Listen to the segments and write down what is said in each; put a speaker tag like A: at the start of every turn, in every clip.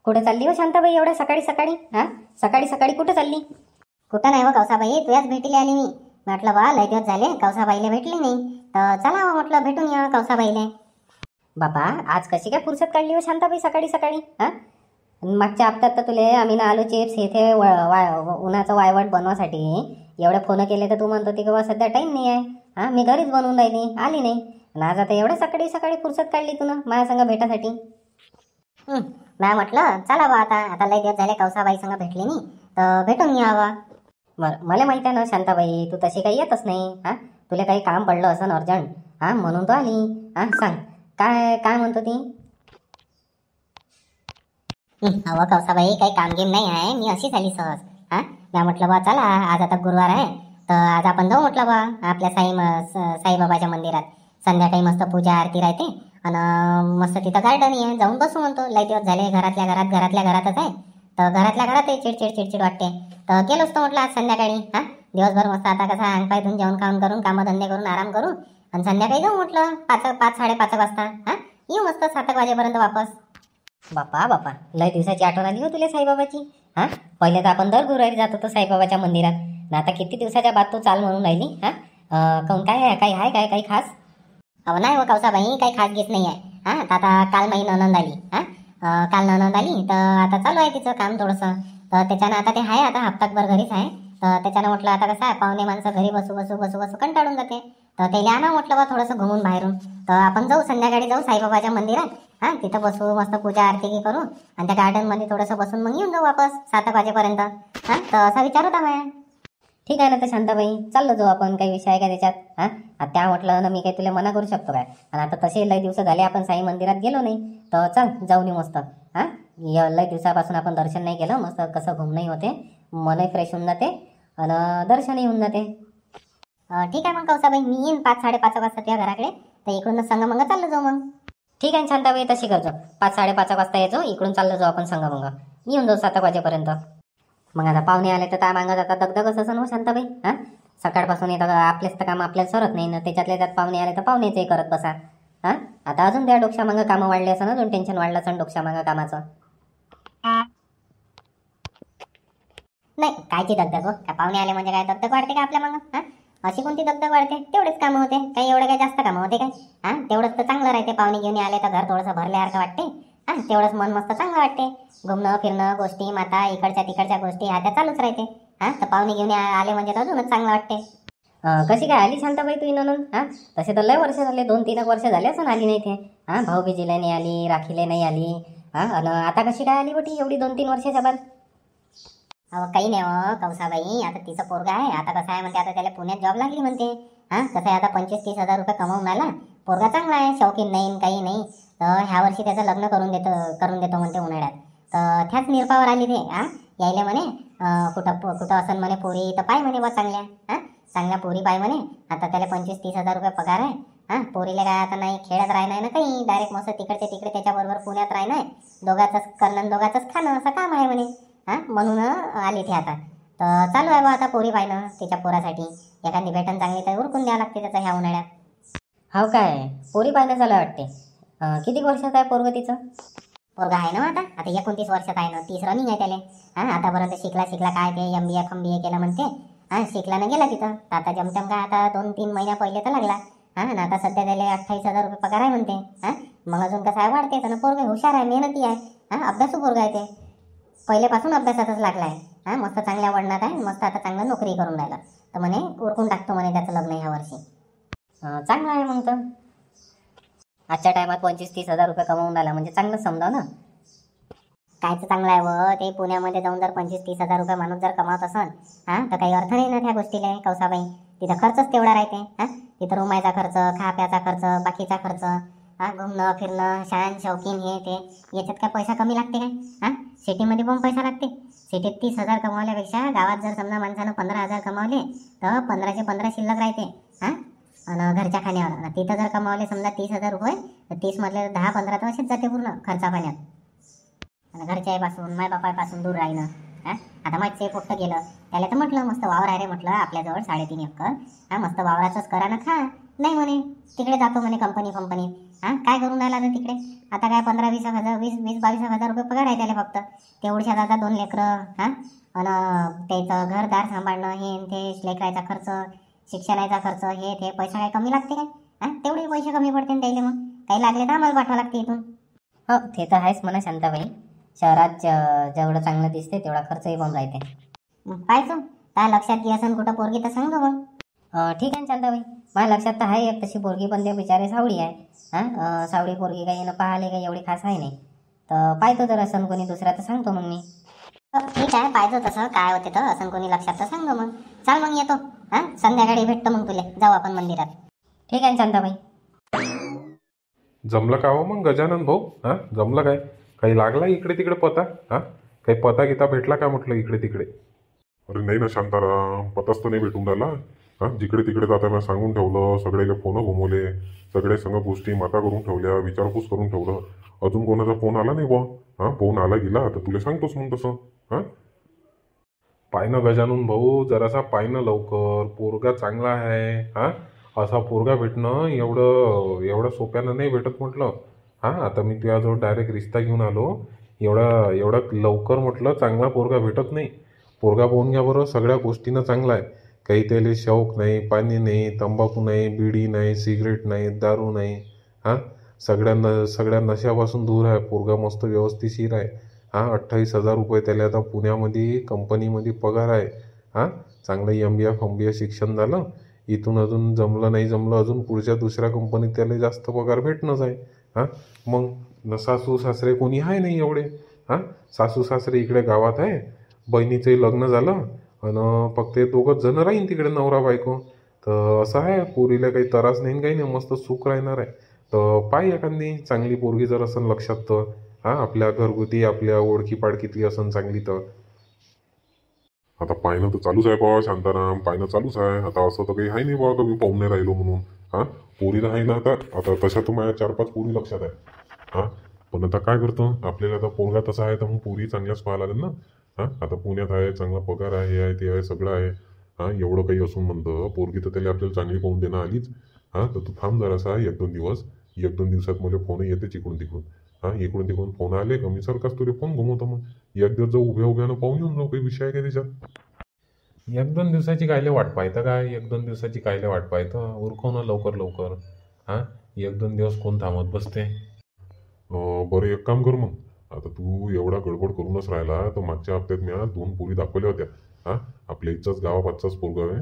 A: कुठे चालली हो शांताबाई एवढ्या सकाळी सकाळी? सकाळी सकाळी कुठे चालली?
B: कुठं नाही हो कौसाबाई, तुझ्याच भेटीला आली मी. म्हटलं बा लय दिवस झाले कौसाबाईला भेटली नाही, तर चला म्हटलं भेटून या कौसाबाईला.
A: बाबा आज कशी काय फुरसत काढली हो शांताबाई सकाळी सकाळी? मागच्या हप्त्यात तर तुले आम्ही ना आलू चिप्स इथे उन्हाचं वायवट बनवासाठी एवढे फोन केले, तर तू म्हणत होती की बा सध्या टाईम नाही आहे. मी घरीच बनवून राहिली, आली नाही. आणि आज आता एवढ्या सकाळी सकाळी फुरसत काढली तू ना माझ्या संग भेटासाठी.
B: नाही म्हटलं चला बा आता लय दिवस झाले कौसाबाई संग भेटली नाही, तर भेटून यावा.
A: बरं मला माहिती आहे ना शांताबाई, तू तशी काही येतच नाही. तुला काही काम पडलं असं अर्जंट, म्हणून तू आली. सांग काय काय म्हणतो ती?
B: अहो कौसाबाई काही कामगीम नाही आहे, मी अशीच आली सहज. मी म्हटलं बा चला आज आता गुरुवार आहे, तर आज आपण जाऊ म्हटलं बा आपल्या साईबाबाच्या मंदिरात. संध्याकाळी मस्त पूजा आरती राहते आणि मस्त तिथं गार्डन आहे, जाऊन बसू म्हणतो. लय दिवस झाले घरातल्या घरातच आहे, तर घरातल्या घरातही चिडचिड वाटते. तर गेलो असतो म्हटलं आज संध्याकाळी. दिवसभर मस्त आता कसं अंग पाय धुवून जेवण खाऊन करून कामधंदे करून आराम करू, आणि संध्याकाळी जाऊ म्हटलं 5-5:30 वाजता. येऊ मस्त 7 वाजेपर्यंत वापस.
A: बापा लय दिवसाची आठवण आली हो तुला साईबाबाची. पहिले तर आपण दर गुरुवारी जात होतो साईबाबाच्या मंदिरात, ना आता किती दिवसाच्या बाद तू चाल म्हणून राहिली. काऊन काय आहे, काही आहे काय काही खास?
B: अहो नाही हो कौसाबाई, काही खास गीत नाही आहे. आता काल माही ननंद आली. काल ननंद आली, तर आता चालू आहे तिचं काम थोडंसं. तर त्याच्यानं आता ते आहे, आता हप्ताभर घरीच आहे. तर त्याच्यानं म्हटलं आता कसं आहे, पाहुणे माणसं घरी बसू कंटाळून जाते. तर त्याला आणा म्हटलं बा थोडंसं घुमून बाहेरून. तर आपण जाऊ संध्याकाळी जाऊ साईबाबाच्या मंदिरात. तिथं बसू मस्त पूजा आरती करू, आणि त्या गार्डनमध्ये थोडंसं बसून मग येऊन जाऊ वापस 7 वाजेपर्यंत. तर असा विचार होता माझ्या.
A: ठीक आहे ना तर शांताबाई, चाललो जाऊ आपण. काही विषय आहे का त्याच्यात? त्या म्हटलं ना मी काही तुला मना करू शकतो काय? आणि आता तसे लय दिवस झाले आपण साई मंदिरात गेलो नाही, तर चल जाऊन येऊ मस्त. लय दिवसापासून आपण दर्शन नाही केलं, मस्त कसं घुमणंही होते, मनही फ्रेश होऊन जाते आणि दर्शनही होऊन जाते.
B: ठीक आहे मग कौसाबाई, मी येईन 5-5:30 वाजता तुझ्या घराकडे, तर इकडून संगमंग चाललो जाऊ मग.
A: ठीक आहे शांताबाई, तशी करतो. 5-5:30 वाजता येतो, इकडून चाललो जाऊ आपण संगमंग. येऊन जाऊ 7 वाजेपर्यंत. मग आता पाहुणे आले तर त्या मागत आता दगदगच असं ना शांताबाई. सकाळपासून येतं आपलेच तर काम आपल्याला सरत नाही ना, त्याच्यातल्या त्यात पाहुणे आले तर पाहुणेचंही करत बसा. आता अजून त्या डोक्यामागं कामं वाढले असं ना, अजून टेन्शन वाढलं असं डोक्यामागं कामाचं.
B: नाही कायची दगदग हो, काय पाहुणे आले म्हणजे काय दगदग वाढते का आपल्या मग? अशी कोणती दगदग वाढते? तेवढेच कामं होते, काही एवढं काही जास्त कामं होते काय? तेवढंच तर चांगलं राहते. पाहुणे घेऊन आले तर घर थोडंसं भरल्यासारखं वाटते. तेवढंच मन मस्त चांगलं वाटते. घुमणं फिरणं गोष्टी माता इकडच्या तिकडच्या गोष्टी त्या चालूच राहते. तर पाहुणे घेऊन आले म्हणजे तर अजूनच चांगलं वाटते.
A: कशी काय आली शांताबाई तू ननंद? तसे तर लय वर्ष झाले, 2-3 वर्ष झाले असं आली नाही ते. भाऊबीजीला नाही आली, राखीला नाही आली. आणि आता कशी काय आली बटी एवढी 2-3 वर्षाच्या बाद?
B: अहो काही नाही हो कौसाबाई, आता तिचं पोरगा आहे. आता कसं आहे म्हणते, आता त्याला पुण्यात जॉब लागली म्हणते. कसं आहे आता 25-30 हजार रुपये कमावून आला. पोरगा चांगला आहे, शौकीन नाही काही नाही. तर ह्या वर्षी त्याचं लग्न करून देतो म्हणते उन्हाळ्यात. तर त्याच निर्पावर आली ते. यायले म्हणे कुठं असं म्हणे पोरी तर पाय म्हणे बा चांगल्या पोरी पाय म्हणे. आता त्याला 25-30 हजार रुपये पगार आहे. पोरीला काय आता नाही खेळत राहणार ना काही, डायरेक्ट मस्त तिकडचे तिकडे त्याच्याबरोबर पुण्यात राहणार. दोघाचंच करणं दोघाचंच खाणं असं काम आहे म्हणे. म्हणून आली ती आता. तर चालू आहे बा आता पोरी पाहिलं त्याच्या पोरासाठी. एखादी भेटन चांगली तर उरकून द्यावं लागते त्याचं ह्या उन्हाळ्यात.
A: हो काय पोरी पाहिलं झालं वाटते. किती वर्षाचं आहे पोरगं तिचं?
B: पोरगा आहे ना आता 29 वर्षाचा आहे ना, 30 रनिंग आहे त्याला. आतापर्यंत शिकला काय ते MBA FBA केलं म्हणते. शिकला ना गेला तिथं. तर आता जमजम काय आता 2-3 महिन्या पहिले तर लागला. आणि आता सध्या त्याला 28 हजार रुपये पगार आहे म्हणते. मग अजून कसं आहे वाढते तर पोरगा हुशार आहे, मेहनती आहे. अभ्यासू पोरगा आहे ते, पहिल्यापासून अभ्यासातच लागला आहे. मस्त चांगल्या वळणात आहे, मस्त आता चांगलं नोकरी करून राहिला. तर म्हणे उरकून टाकतो म्हणे त्याचं लग्न ह्या वर्षी.
A: चांगलं आहे मग तर. आजच्या टायमात 25-30 हजार रुपये कमावून राहिला म्हणजे चांगलं समजा ना.
B: कायचं चांगलं आहे व ते, पुण्यामध्ये जाऊन जर 25-30 हजार रुपये माणूस जर कमावत असन तर काही अर्थ नाही ना त्या गोष्टीला कौसाबाई. तिथं खर्चच तेवढा राहते. तिथं रुमायचा खर्च, खा प्याचा खर्च, बाकीचा खर्च, घुमणं फिरणं, शान शौकीन हे ते, याच्यात काय पैसा कमी लागते काय? सिटीमध्ये पण पैसा लागते. सिटीत 30 हजार कमावल्यापेक्षा गावात जर समजा माणसानं 15 हजार कमावले तर 15चे 15 शिल्लक राहते. आणि घरच्या खाण्यावर. तिथं जर कमावले समजा 30 हजार रुपये, तर 30 मधले 10-15 तर असेच जाते पूर्ण खर्चा पाण्यात. आणि घरच्यापासून मायबापापासून दूर राहिलं. आता माझं पोट्ट गेलं, त्याला तर म्हटलं मस्त वावर आहे रे म्हटलं आपल्याजवळ 3.5 एकर. मस्त वावराचंच करा ना खा. नाही म्हणे तिकडे जातो म्हणे कंपनीत. हां काय करून राहिला आता तिकडे? आता काय 15-20 हजार 20-22 हजार रुपये पगार आहे त्याला फक्त. तेवढ्यात आता 2 लेकरं, हां आणि त्याचं घरदार सांभाळणं, हे न ते लेकराचा खर्च, शिक्षणाचा खर्च, हे ते पैसा काय कमी लागते काय? हां तेवढे पैसे कमी पडते ना त्याला. मग काही लागले तर आम्हाला पाठवा लागते इथून.
A: हो ते तर आहेच म्हणा शांताबाई. शहरात जेवढं चांगलं दिसते तेवढा खर्चही पण राहते.
B: पाहायचो काय लक्षात घे असं कुठं पोरगी तर सांग मग.
A: ठीक आहे ना शांताबाई, माझ्या लक्षात तर आहे एक तशी पोरगी, पण ते बिचारे सावळी आहे. हां सावळी पोरगी काही ना पाहायला काही एवढी खास आहे नाही. तर पाहतो जर असं कोणी दुसरा तर सांगतो मग मी.
B: ठीक आहे पाहिजे तसं काय होते तर असं कोणी लक्षात तर सांग मग. चाल मग येतो. हां संध्याकाळी भेटतो मग तुले, जाऊ आपण मंदिरात.
A: ठीक आहे ना शांताबाई.
C: जमलं का हो मग गजानन भाऊ? हां जमलं काय? काही लागला इकडे तिकडे पता? हां काही पता गिता भेटला का म्हटलं इकडे तिकडे?
D: अरे नाही ना शांताराम, पताच तर नाही भेटून राहिला. हां जिकडे तिकडे जाता मी सांगून ठेवलं, सगळेले फोन घुमवले, सगळे संग गोष्टी माता करून ठेवल्या, विचारपूस करून ठेवलं, अजून कोणाचा फोन आला नाही बुवा. हां फोन आला गेला तर तुला सांगतोस मग तसं. हां
C: पायनं गजानन भाऊ, जरासा पायनं लवकर, पोरगा चांगला आहे. हां असा पोरगा भेटणं एवढं सोप्यानं नाही भेटत म्हटलं. हां आता मी तुझ्याजवळ डायरेक्ट रिश्ता घेऊन आलो. एवढा लवकर म्हटलं चांगला पोरगा भेटत नाही. पोरगा पाहून घ्या बरं, सगळ्या गोष्टीनं चांगला आहे. काही त्याला शौक नाही, पाणी नाही, तंबाखू नाही, बिडी नाही, सिगरेट नाही, दारू नाही. हां सगळ्या नशापासून दूर आहे. पोरगा मस्त व्यवस्थिशीर आहे. हां 28,000 रुपये त्याला आता पुण्यामध्ये कंपनीमध्ये पगार आहे. हां चांगलं MBA शिक्षण झालं. इथून अजून जमलं नाही जमलं अजून पुढच्या दुसऱ्या कंपनीत त्याला जास्त पगार भेटणंच आहे. हां मग सासू सासरे कोणी आहे नाही एवढे. हां सासू सासरे इकडे गावात आहे, बहिणीचंही लग्न झालं आणि फक्त हे दोघंच जण राहीन तिकडे नवरा बायको. तर असं आहे, पोरीला काही त्रास नाही काही नाही, मस्त सुख राहणार आहे. तर पाय एखादी चांगली पोरगी जर असं लक्षात तर. हां आपल्या घरगुती आपल्या ओळखी पाडकीतली असन चांगली तर.
D: आता पाहणं तर चालूच आहे बाबा शांताराम, पाहणं चालूच आहे. आता असं तर काही आहे नाही बाबा मी पाहून नाही राहिलो म्हणून. हां पोरी तर आहे ना आता तशा तर माझ्या 4-5 पोरी लक्षात आहे. हां पण आता काय करतो, आपल्याला आता पोरगा तसा आहे तर मग पोरी चांगल्याच पाहायला लागेल ना. हां आता पुण्यात आहे, चांगला पगार आहे, हे आहे ते आहे सगळं आहे. हां एवढं काही असून म्हणतं पोरगी तर त्याला आपल्याला चांगली पाहून देणं आलीच. हां तर तू थांब जरासा 1-2 दिवस. 1-2 दिवसात मला फोन येतेच इकडून तिकडून. हां इकडून तिकडून फोन आले का मी सरकाच तुला फोन घुमवतो. मग एक दिवस जाऊ उभ्यानं पाहून येऊन जाऊ, काही विषय आहे का त्याच्यात?
C: 1-2 दिवसाची कायले वाट पाहतं काय? 1-2 दिवसाची कायले वाट पाहतं? उरकवणं लवकर. हां 1-2 दिवस कोण थांबत बसते?
D: बरं एक काम कर मग. आता तू एवढा गडबड करूनच राहिला तर मागच्या हप्त्यात मी 2 पोरी दाखवल्या होत्या. हां आपल्या इथचाच गावापाचचाच पोरगा आहे.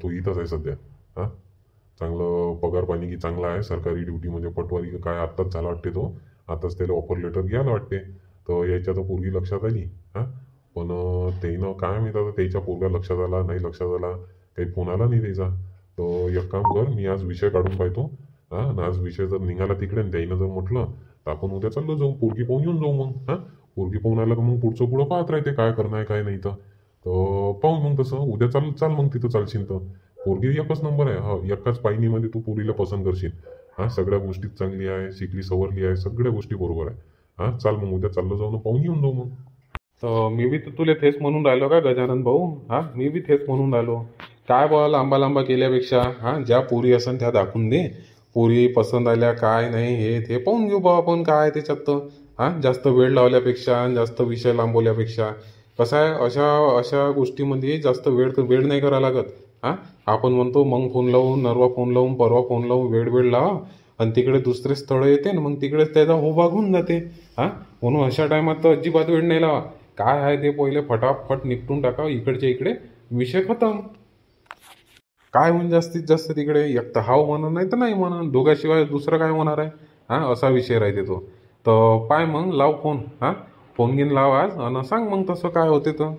D: तो इथंच आहे सध्या. हां चांगलं पगार पाणी की चांगला आहे, सरकारी ड्युटी म्हणजे पटवारी का काय आत्ताच झाला वाटते तो. आताच त्याला ऑफर लेटर घ्यायला वाटते. तर याच्या तर पोरगी लक्षात आली. हां पण त्यानं काय माहीत आता त्याच्या पोरगा लक्षात आला नाही लक्षात आला, काही फोन आला नाही त्याचा. तर एक काम कर, मी आज विषय काढून पाहतो. हां आणि आज विषय जर निघाला तिकडे आणि त्याईनं जर म्हटलं तर आपण उद्या चाललो जाऊ, पोरगी पाहून येऊन जाऊ मग. हां पोरगी पाहून आलं का मग पुढचं पुढं पाहत राहते काय करणं आहे काय नाही. तर पाहू मग तसं उद्या चाल मग तिथं चालशील तर. पोरगी एकच नंबर आहे. हा एकाच पायनीमध्ये तू पोरीला पसंत करशील. हां सगळ्या गोष्टीत चांगली आहे, शिकली सवरली आहे, सगळ्या गोष्टी बरोबर आहे. हां चाल मग उद्या चाललो जाऊ ना पाहून येऊन जाऊ मग.
C: तर मी बी तर तुला तेच म्हणून राहिलो का गजानन भाऊ? हां मी बी तेच म्हणून राहिलो. काय बा लांबा केल्यापेक्षा हां ज्या पोरी असन त्या दाखवून दे. पोरी पसंत आल्या काय नाही हे ते पाहून घेऊ बा आपण काय त्याच्यात तर. हां जास्त वेळ लावल्यापेक्षा आणि जास्त विषय लांबवल्यापेक्षा कसं आहे, अशा गोष्टीमध्ये जास्त वेळ नाही करावा लागत. हां आपण म्हणतो मग फोन लावून नरवा फोन लावून परवा फोन लावून वेळ लावा आणि तिकडे दुसरे स्थळं येते ना मग तिकडेच त्याचा होबाग होऊन जाते. हां म्हणून अशा टायमात तर अजिबात वेळ नाही लावा. काय आहे ते पहिले फटाफट निपटून टाका, इकडच्या इकडे विषय खतम. काय होऊन जास्तीत जास्त तिकडे एक तर हाव म्हणा नाही तर नाही म्हणा, दोघाशिवाय दुसरं काय होणार आहे. हां असा विषय राहते तो. तर पाय मग लाव फोन. हां फोन घेऊन लाव आज आणि सांग मग तसं काय होते तर.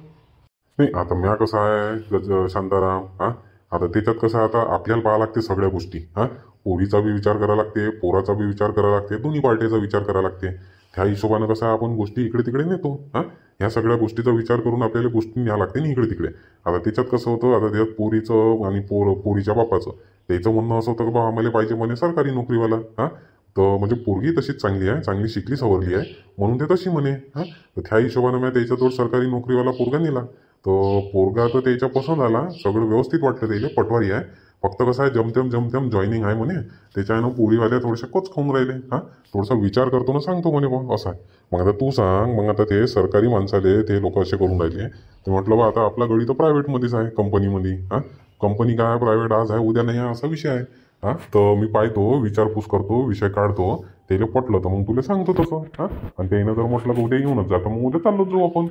D: नाही आता म्या कसं आहे शांताराम. हां आता त्याच्यात कसं आता आपल्याला पाहावं लागते सगळ्या गोष्टी. हां पोरीचा बी विचार करावा लागते, पोराचा बी विचार करावा लागते, दोन्ही पार्टीचा विचार करावा लागते. त्या हिशोबानं कसं आपण गोष्टी इकडे तिकडे नेतो. हां ह्या सगळ्या गोष्टीचा विचार करून आपल्याला गोष्टी न्यावं लागते ना इकडे तिकडे. आता त्याच्यात कसं होतं, आता त्याच्यात पोरीचं आणि पोरीच्या बापाचं त्याचं म्हणणं असं होतं की बा आम्हाला पाहिजे म्हणे सरकारी नोकरीवाला. हां तर म्हणजे पोरगी तशीच चांगली आहे, चांगली शिकली सवरली आहे म्हणून ते तशी म्हणे. हां तर त्या हिशोबानं मी त्याच्याजवळ सरकारी नोकरीवाला पोरगा नेला. तर पोरगा तर त्याच्या पसंत आला, सगळं व्यवस्थित वाटलं त्याला, पटवारी आहे. फक्त कसं आहे जमतेम जॉईनिंग आहे म्हणे, त्याच्यानं पोरीवाले थोडेसे कोच खाऊन राहिले. हां, थोडासा विचार करतो ना सांगतो म्हणे बा असं आहे. मग आता तू सांग, मग आता ते सरकारी माणसाले ते लोक असे करून राहिले, ते म्हटलं बा आता आपला गडी तर प्रायव्हेटमध्येच आहे, कंपनीमध्ये. हां, कंपनी काय प्रायव्हेट आज आहे उद्या नाही आहे असा विषय आहे. हां, तर मी पाहतो, विचारपूस करतो, विषय काढतो, त्याला पटलं तर मग तुला सांगतो तसं. हां, आणि त्यानं जर म्हटलं की उद्या येऊनच जातं, मग उद्या चाललोच जाऊ आपण.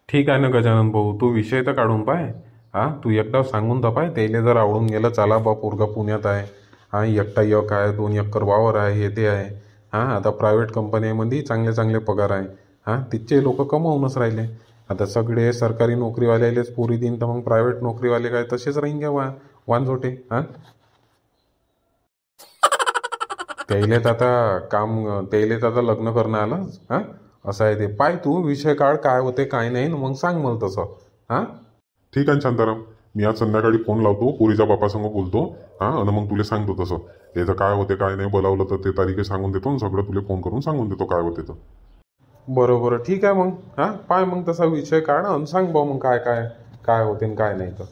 C: ठीक आहे ना गजानन भाऊ, तू विषय तर काढून पाय. हां, तू एकदा सांगून तर पाय, त्याला जर आवडून गेलं चला बा पोरगा पुण्यात आहे. हां, एकटा एक आहे, 2 एकर वावर आहे, हे ते आहे. हां, आता प्रायव्हेट कंपन्यामध्ये चांगले चांगले पगार आहे. हां, तिथचे लोक कमावूनच राहिले. आता सगळे सरकारी नोकरीवाल्यालेच पोरी देईन तर मग प्रायव्हेट नोकरीवाले काय तसेच राहीन घ्या वानझोटे. हां, त्याइलेच आता त्याइलेच आता लग्न करणं आलं. हां, असं आहे ते. पाय तू विषय काढ, काय होते काय नाही, न मग सांग मला तसं. हां,
D: ठीक आहे शांताराम, मी आज संध्याकाळी फोन लावतो, पोरीच्या बापासंग बोलतो. हां, आणि मग तुला सांगतो तसं. त्याचं काय होते काय नाही, बोलावलं तर ते तारीखे सांगून देतो आणि सगळं तुला फोन करून सांगून देतो काय होते तर.
C: बरोबर ठीक आहे मग. हां, पाय मग तसा विषय काढ आणि सांग बा मग काय काय काय होते आणि काय नाही तर.